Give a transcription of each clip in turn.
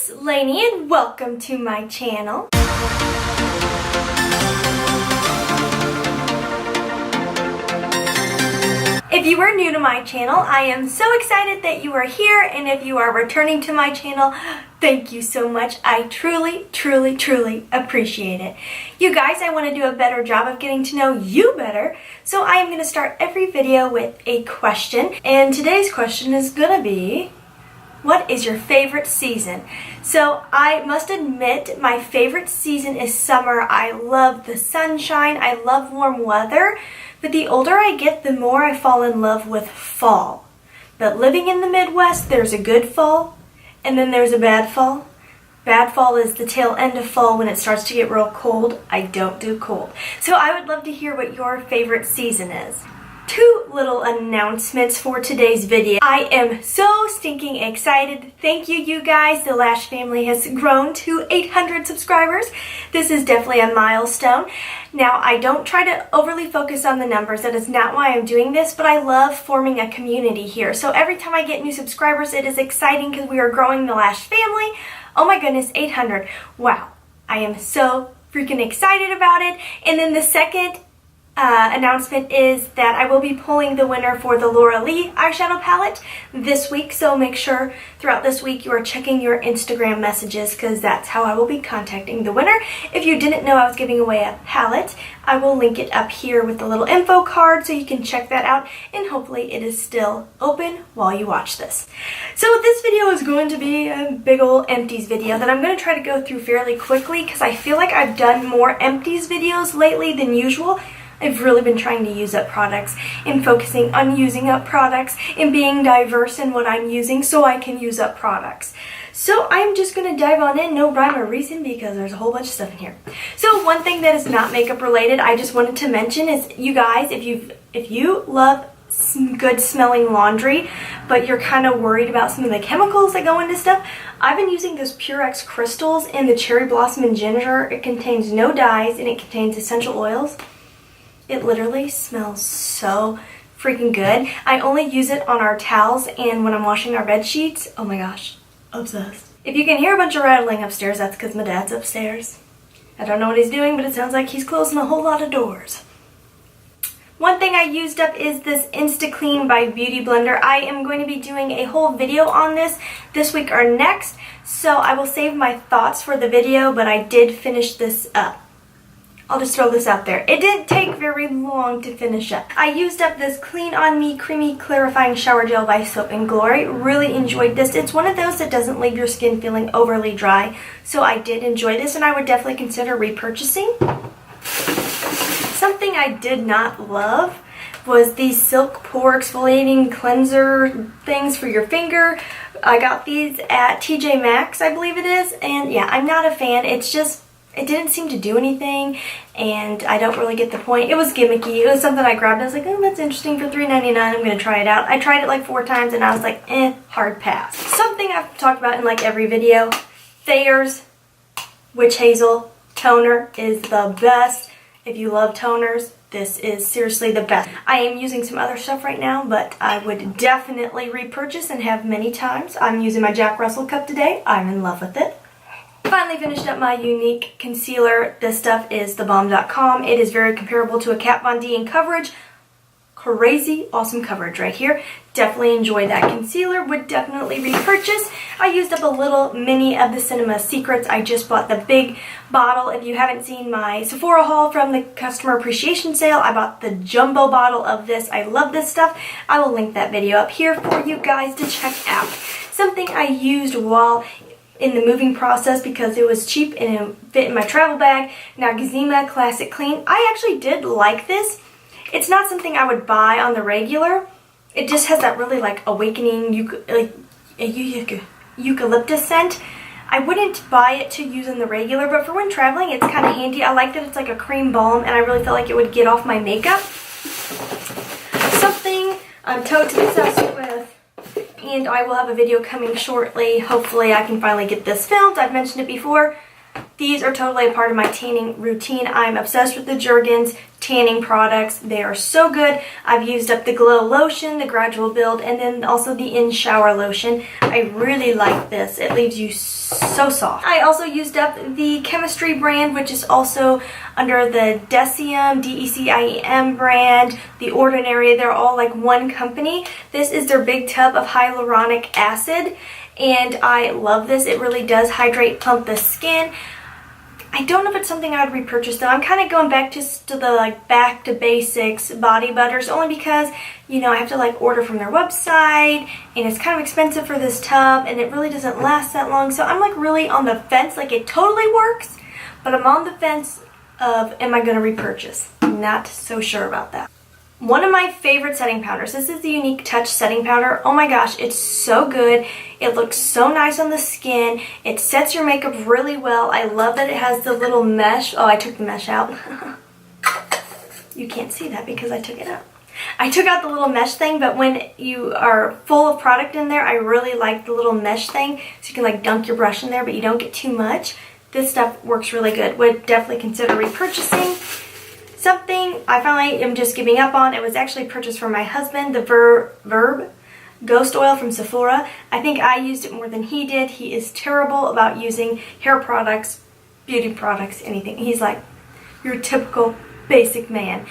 it's Laynie and welcome to my channel. If you are new to my channel, I am so excited that you are here, and if you are returning to my channel, thank you so much. I truly appreciate it. You guys, I want to do a better job of getting to know you better, so I am going to start every video with a question, and today's question is going to be, what is your favorite season? So I must admit my favorite season is summer. I love the sunshine, I love warm weather, but the older I get, the more I fall in love with fall. But living in the Midwest, there's a good fall, and then there's a bad fall. Bad fall is the tail end of fall when it starts to get real cold. I don't do cold. So I would love to hear what your favorite season is. Two little announcements for today's video. I am so stinking excited. Thank you, you guys. The Lash family has grown to 800 subscribers. This is definitely a milestone. Now, I don't try to overly focus on the numbers. That is not why I'm doing this, but I love forming a community here. So every time I get new subscribers, it is exciting because we are growing the Lash family. Oh my goodness, 800. Wow. I am so freaking excited about it. And then the second announcement is that I will be pulling the winner for the Laura Lee eyeshadow palette this week, so make sure throughout this week you are checking your Instagram messages because that's how I will be contacting the winner. If you didn't know I was giving away a palette, I will link it up here with the little info card so you can check that out, and hopefully it is still open while you watch this. So this video is going to be a big ol' empties video that I'm going to try to go through fairly quickly because I feel like I've done more empties videos lately than usual. I've really been trying to use up products and focusing on using up products and being diverse in what I'm using so I can use up products. So I'm just going to dive on in, no rhyme or reason, because there's a whole bunch of stuff in here. So one thing that is not makeup related I just wanted to mention is, you guys, if you love good smelling laundry, but you're kind of worried about some of the chemicals that go into stuff, I've been using those Purex crystals in the cherry blossom and ginger. It contains no dyes and it contains essential oils. It literally smells so freaking good. I only use it on our towels and when I'm washing our bed sheets. Oh my gosh, obsessed. If you can hear a bunch of rattling upstairs, that's because my dad's upstairs. I don't know what he's doing, but it sounds like he's closing a whole lot of doors. One thing I used up is this Insta-Clean by Beauty Blender. I am going to be doing a whole video on this week or next, so I will save my thoughts for the video, but I did finish this up. I'll just throw this out there. It didn't take very long to finish up. I used up this Clean On Me Creamy Clarifying Shower Gel by Soap & Glory. Really enjoyed this. It's one of those that doesn't leave your skin feeling overly dry, so I did enjoy this and I would definitely consider repurchasing. Something I did not love was these Silk Pore Exfoliating Cleanser things for your finger. I got these at TJ Maxx, I believe it is, and yeah, I'm not a fan. It's just, it didn't seem to do anything, and I don't really get the point. It was gimmicky. It was something I grabbed and I was like, oh, that's interesting for $3.99. I'm going to try it out. I tried it like 4 times and I was like, hard pass. Something I've talked about in like every video, Thayer's Witch Hazel Toner is the best. If you love toners, this is seriously the best. I am using some other stuff right now, but I would definitely repurchase and have many times. I'm using my Jack Russell cup today. I'm in love with it. Finally finished up my unique concealer. This stuff is thebomb.com. It is very comparable to a Kat Von D in coverage. Crazy awesome coverage right here. Definitely enjoy that concealer. Would definitely repurchase. I used up a little mini of the Cinema Secrets. I just bought the big bottle. If you haven't seen my Sephora haul from the customer appreciation sale, I bought the jumbo bottle of this. I love this stuff. I will link that video up here for you guys to check out. Something I used while in the moving process because it was cheap and it fit in my travel bag. Now, Gazima Classic Clean. I actually did like this. It's not something I would buy on the regular. It just has that really like awakening eucalyptus scent. I wouldn't buy it to use in the regular, but for when traveling, it's kind of handy. I like that it's like a cream balm, and I really felt like it would get off my makeup. Something I'm totally obsessed with, and I will have a video coming shortly. Hopefully I can finally get this filmed. I've mentioned it before. These are totally a part of my tanning routine. I'm obsessed with the Jergens tanning products. They are so good. I've used up the Glow Lotion, the Gradual Build, and then also the In Shower Lotion. I really like this. It leaves you so soft. I also used up the Chemistry brand, which is also under the Deciem, D-E-C-I-E-M brand, The Ordinary. They're all like one company. This is their big tub of hyaluronic acid, and I love this. It really does hydrate, plump the skin. I don't know if it's something I would repurchase though. I'm kind of going back to the like back to basics body butters, only because, you know, I have to like order from their website and it's kind of expensive for this tub and it really doesn't last that long. So I'm like really on the fence. Like it totally works, but I'm on the fence of, am I going to repurchase? Not so sure about that. One of my favorite setting powders. This is the Unique Touch setting powder. Oh my gosh, it's so good. It looks so nice on the skin. It sets your makeup really well. I love that it has the little mesh. Oh, I took the mesh out. You can't see that because I took it out. I took out the little mesh thing, but when you are full of product in there, I really like the little mesh thing. So you can like dunk your brush in there, but you don't get too much. This stuff works really good. Would definitely consider repurchasing. Something I finally am just giving up on. It was actually purchased for my husband, the Verb Ghost Oil from Sephora. I think I used it more than he did. He is terrible about using hair products, beauty products, anything. He's like your typical basic man.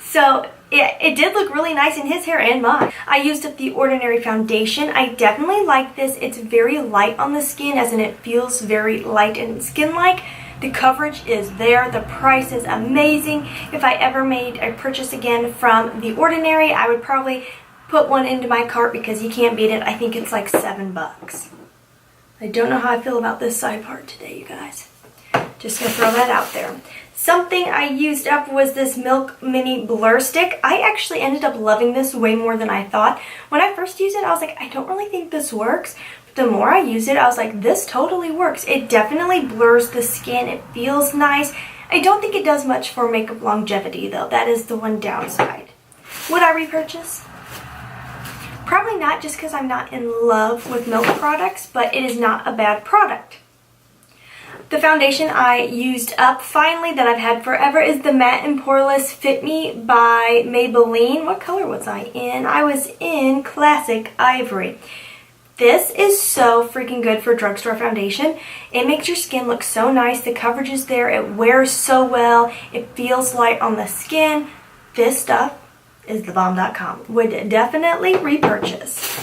So it did look really nice in his hair and mine. I used up the Ordinary foundation. I definitely like this. It's very light on the skin, as in it feels very light and skin-like. The coverage is there. The price is amazing. If I ever made a purchase again from The Ordinary, I would probably put one into my cart because you can't beat it. I think it's like $7. I don't know how I feel about this side part today, you guys. Just gonna throw that out there. Something I used up was this Milk Mini Blur Stick. I actually ended up loving this way more than I thought. When I first used it, I was like, I don't really think this works. The more I use it, I was like, this totally works. It definitely blurs the skin. It feels nice. I don't think it does much for makeup longevity, though. That is the one downside. Would I repurchase? Probably not, just because I'm not in love with milk products, but it is not a bad product. The foundation I used up finally that I've had forever is the Matte and Poreless Fit Me by Maybelline. What color was I in? I was in Classic Ivory. This is so freaking good for drugstore foundation. It makes your skin look so nice. The coverage is there. It wears so well. It feels light on the skin. This stuff is thebomb.com. Would definitely repurchase.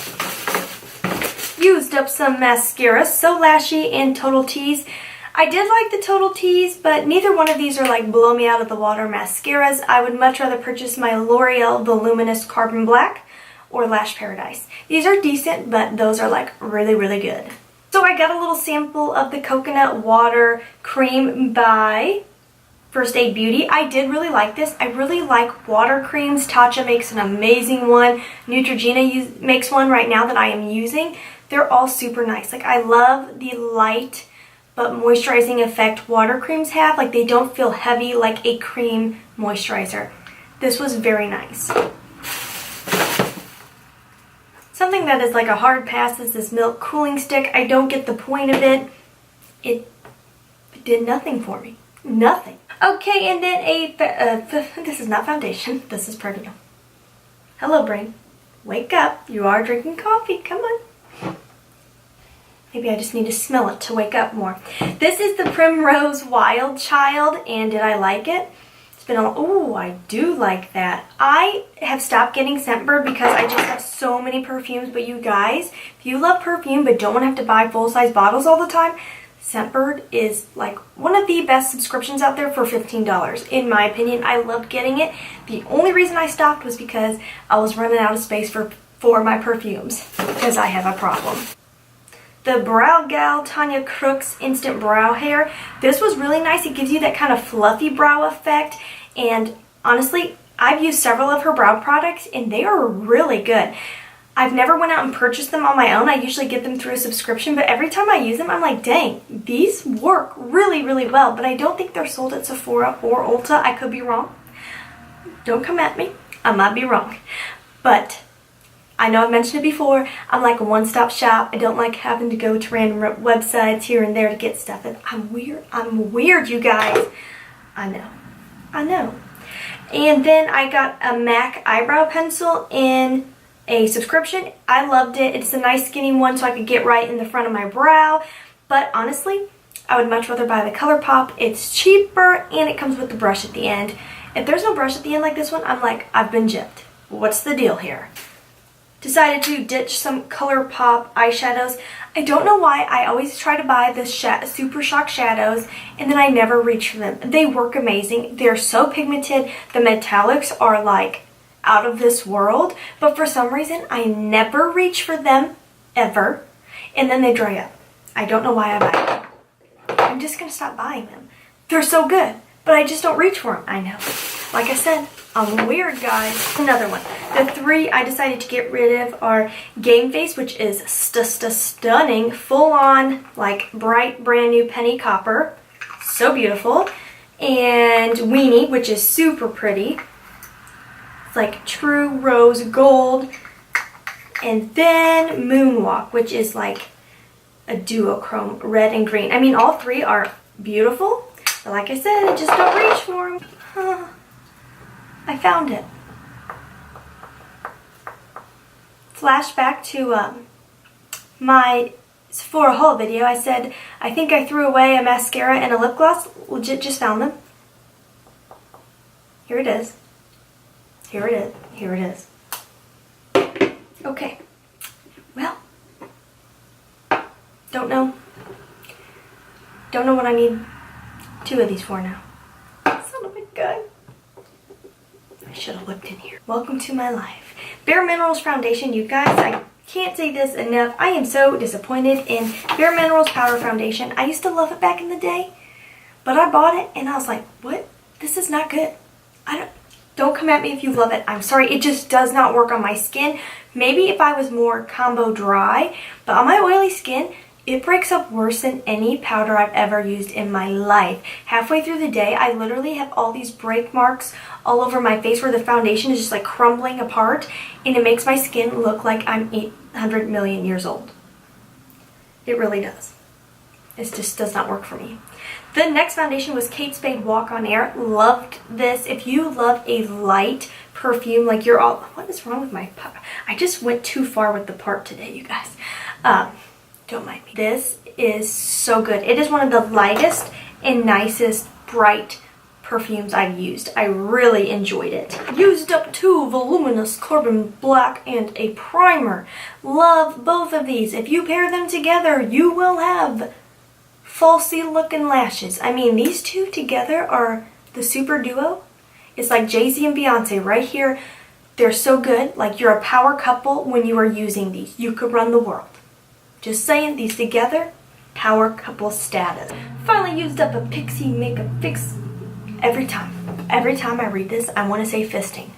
Used up some mascaras. So Lashy and Total Tease. I did like the Total Tease, but neither one of these are like blow me out of the water mascaras. I would much rather purchase my L'Oreal Voluminous Carbon Black or Lash Paradise. These are decent, but those are like really, really good. So I got a little sample of the Coconut Water Cream by First Aid Beauty. I did really like this. I really like water creams. Tatcha makes an amazing one. Neutrogena makes one right now that I am using. They're all super nice. Like I love the light but moisturizing effect water creams have. Like they don't feel heavy like a cream moisturizer. This was very nice. Something that is like a hard pass is this Milk Cooling Stick. I don't get the point of it. It did nothing for me. Nothing. Okay, and then this is not foundation. This is perfume. Hello, brain. Wake up. You are drinking coffee. Come on. Maybe I just need to smell it to wake up more. This is the Primrose Wild Child, and did I like it? Oh, I do like that. I have stopped getting Scentbird because I just have so many perfumes. But you guys, if you love perfume but don't want to have to buy full-size bottles all the time, Scentbird is like one of the best subscriptions out there for $15. In my opinion, I loved getting it. The only reason I stopped was because I was running out of space for my perfumes because I have a problem. The Brow Gal Tanya Crooks Instant Brow Hair. This was really nice. It gives you that kind of fluffy brow effect. And honestly, I've used several of her brow products and they are really good. I've never went out and purchased them on my own. I usually get them through a subscription, but every time I use them, I'm like, dang, these work really, really well. But I don't think they're sold at Sephora or Ulta. I could be wrong. Don't come at me. I might be wrong. But I know I've mentioned it before. I'm like a one-stop shop. I don't like having to go to random websites here and there to get stuff. And I'm weird. I'm weird, you guys. I know. I know. And then I got a MAC eyebrow pencil in a subscription. I loved it. It's a nice skinny one so I could get right in the front of my brow. But honestly, I would much rather buy the ColourPop. It's cheaper and it comes with the brush at the end. If there's no brush at the end like this one, I'm like, I've been gypped. What's the deal here? Decided to ditch some ColourPop eyeshadows. I don't know why. I always try to buy the SuperShock shadows and then I never reach for them. They work amazing. They're so pigmented. The metallics are like out of this world. But for some reason, I never reach for them ever. And then they dry up. I don't know why I buy them. I'm just going to stop buying them. They're so good. But I just don't reach for them. I know. Like I said, I'm weird, guys. Another one. The three I decided to get rid of are Game Face, which is stunning, full-on, like bright, brand new penny copper. So beautiful. And Weenie, which is super pretty. It's like true rose gold. And then Moonwalk, which is like a duochrome, red and green. I mean, all three are beautiful. But like I said, I just don't reach for them. I found it. Flashback to my Sephora haul video. I said, I think I threw away a mascara and a lip gloss. Legit just found them. Here it is. Here it is. Here it is. Okay. Well. Don't know. Don't know what I need 2 of these for now. Son of a gun. I should have looked in here. Welcome to my life. Bare Minerals foundation, you guys. I can't say this enough. I am so disappointed in Bare Minerals powder foundation. I used to love it back in the day, but I bought it and I was like, what? This is not good. Don't come at me if you love it. I'm sorry. It just does not work on my skin. Maybe if I was more combo dry, but on my oily skin, it breaks up worse than any powder I've ever used in my life. Halfway through the day, I literally have all these break marks all over my face where the foundation is just like crumbling apart, and it makes my skin look like I'm 800 million years old. It really does. It just does not work for me. The next foundation was Kate Spade Walk on Air. Loved this. If you love a light perfume, like you're all, what is wrong with my part? I just went too far with the part today, you guys. Don't mind me. This is so good. It is one of the lightest and nicest bright perfumes I've used. I really enjoyed it. Used up 2 voluminous carbon black and a primer. Love both of these. If you pair them together, you will have falsy looking lashes. I mean, these two together are the super duo. It's like Jay-Z and Beyonce right here. They're so good. Like you're a power couple when you are using these. You could run the world. Just saying, these together, power couple status. Finally used up a Pixie Makeup Fix. Every time I read this, I want to say fisting.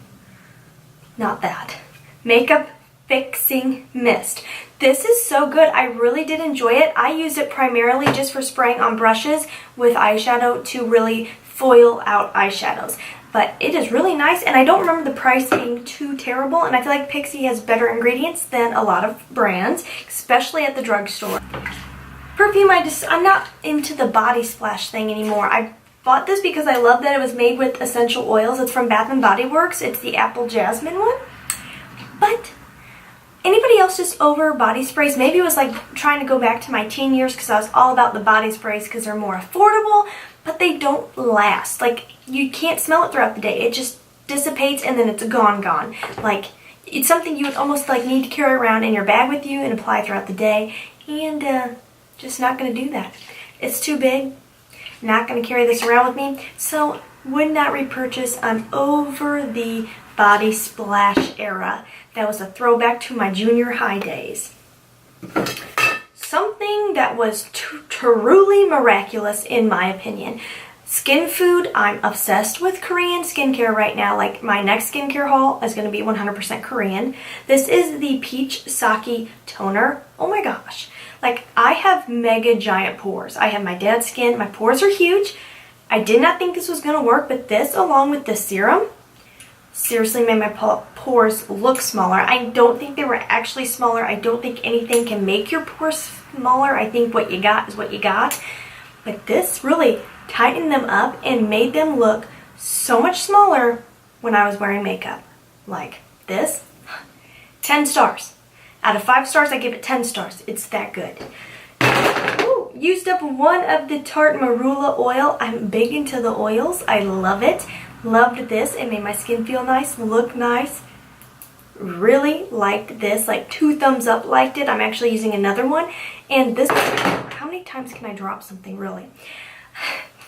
Not that. Makeup Fixing Mist. This is so good. I really did enjoy it. I used it primarily just for spraying on brushes with eyeshadow to really foil out eyeshadows. But it is really nice, and I don't remember the price being too terrible, and I feel like Pixie has better ingredients than a lot of brands, especially at the drugstore. Perfume, I'm not into the body splash thing anymore. I bought this because I love that it was made with essential oils. It's from Bath & Body Works. It's the Apple Jasmine one. But anybody else just over body sprays? Maybe it was like trying to go back to my teen years because I was all about the body sprays because they're more affordable, but they don't last. Like, you can't smell it throughout the day. It just dissipates and then it's gone. Like, it's something you would almost like need to carry around in your bag with you and apply throughout the day, and just not going to do that. It's too big. Not going to carry this around with me, so would not repurchase. I'm over the body splash era. That was a throwback to my junior high days. Something that was truly miraculous in my opinion. Skin food. I'm obsessed with Korean skincare right now. Like, my next skincare haul is going to be 100% Korean. This is the Peach Sake Toner. Oh my gosh. Like, I have mega giant pores. I have my dad's skin. My pores are huge. I did not think this was going to work, but this along with the serum, seriously made my pores look smaller. I don't think they were actually smaller. I don't think anything can make your pores smaller. I think what you got is what you got. But this really tightened them up and made them look so much smaller when I was wearing makeup. Like this, 10 stars. Out of 5 stars, I give it 10 stars. It's that good. Ooh, used up one of the Tarte Marula oil. I'm big into the oils. I love it. Loved this. It made my skin feel nice, look nice. Really liked this. Like 2 thumbs up liked it. I'm actually using another one. And this, how many times can I drop something really?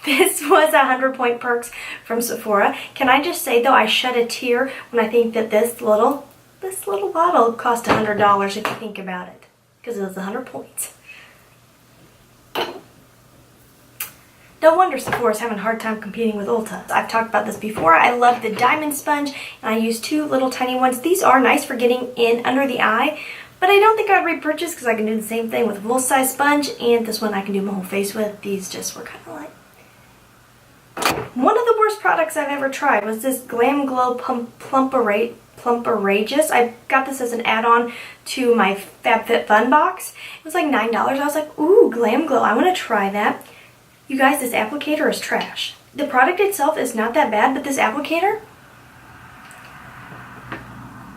This was 100 point perks from Sephora. Can I just say though, I shed a tear when I think that this little bottle cost $100 if you think about it. Because it was 100 points. No wonder Sephora's having a hard time competing with Ulta. I've talked about this before. I love the diamond sponge, and I use 2 little tiny ones. These are nice for getting in under the eye, but I don't think I'd repurchase because I can do the same thing with a full-size sponge, and this one I can do my whole face with. These just were kind of like... One of the worst products I've ever tried was this Glam Glow Plumperageous. I got this as an add-on to my FabFitFun box. It was like $9. I was like, ooh, Glam Glow. I want to try that. You guys, this applicator is trash. The product itself is not that bad, but this applicator,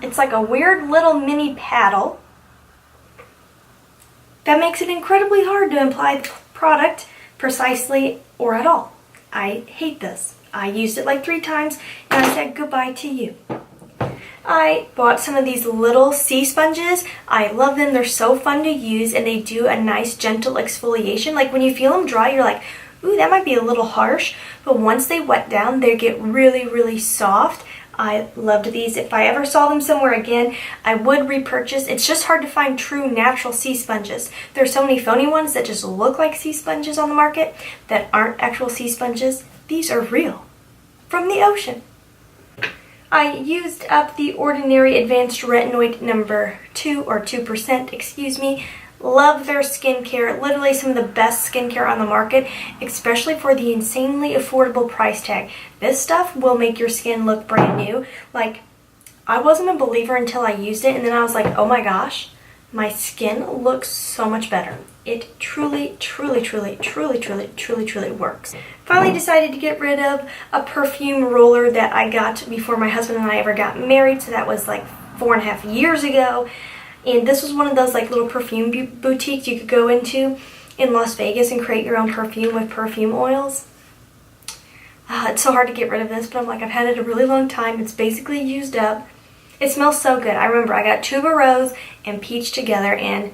it's like a weird little mini paddle that makes it incredibly hard to apply the product precisely or at all. I hate this. I used it like 3 times and I said goodbye to you. I bought some of these little sea sponges. I love them. They're so fun to use and they do a nice gentle exfoliation. Like when you feel them dry, you're like, ooh, that might be a little harsh. But once they wet down, they get really, really soft. I loved these. If I ever saw them somewhere again, I would repurchase. It's just hard to find true natural sea sponges. There's so many phony ones that just look like sea sponges on the market that aren't actual sea sponges. These are real. From the ocean. I used up the Ordinary Advanced Retinoid number 2, or 2%, excuse me. Love their skincare. Literally some of the best skincare on the market, especially for the insanely affordable price tag. This stuff will make your skin look brand new. Like, I wasn't a believer until I used it, and then I was like, oh my gosh, my skin looks so much better. It truly, truly, truly, truly, truly, truly, truly works. Finally decided to get rid of a perfume roller that I got before my husband and I ever got married, so that was like 4.5 years ago. And this was one of those like little perfume boutiques you could go into in Las Vegas and create your own perfume with perfume oils. It's so hard to get rid of this, but I'm like, I've had it a really long time. It's basically used up. It smells so good. I remember I got tuberose and peach together, and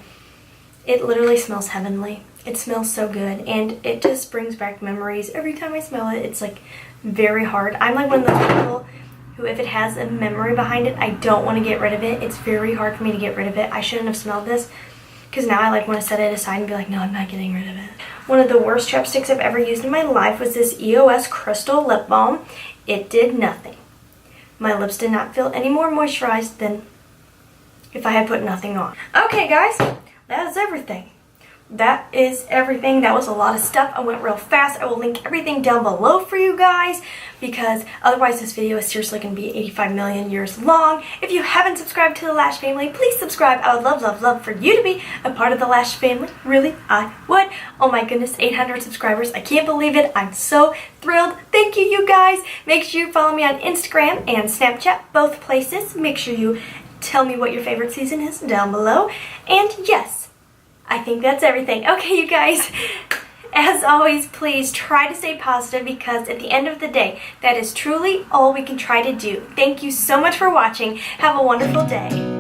it literally smells heavenly. It smells so good, and it just brings back memories. Every time I smell it, it's like very hard. I'm like one of those people who, if it has a memory behind it, I don't want to get rid of it. It's very hard for me to get rid of it. I shouldn't have smelled this, because now I like want to set it aside and be like, no, I'm not getting rid of it. One of the worst chapsticks I've ever used in my life was this EOS Crystal Lip Balm. It did nothing. My lips did not feel any more moisturized than if I had put nothing on. Okay, guys, that is everything. That is everything. That was a lot of stuff. I went real fast. I will link everything down below for you guys, because otherwise this video is seriously going to be 85 million years long. If you haven't subscribed to the Lash Family, please subscribe. I would love, love, love for you to be a part of the Lash Family. Really, I would. Oh my goodness, 800 subscribers. I can't believe it. I'm so thrilled. Thank you, you guys. Make sure you follow me on Instagram and Snapchat, both places. Make sure you tell me what your favorite season is down below. And yes, I think that's everything. Okay, you guys, as always, please try to stay positive, because at the end of the day, that is truly all we can try to do. Thank you so much for watching. Have a wonderful day.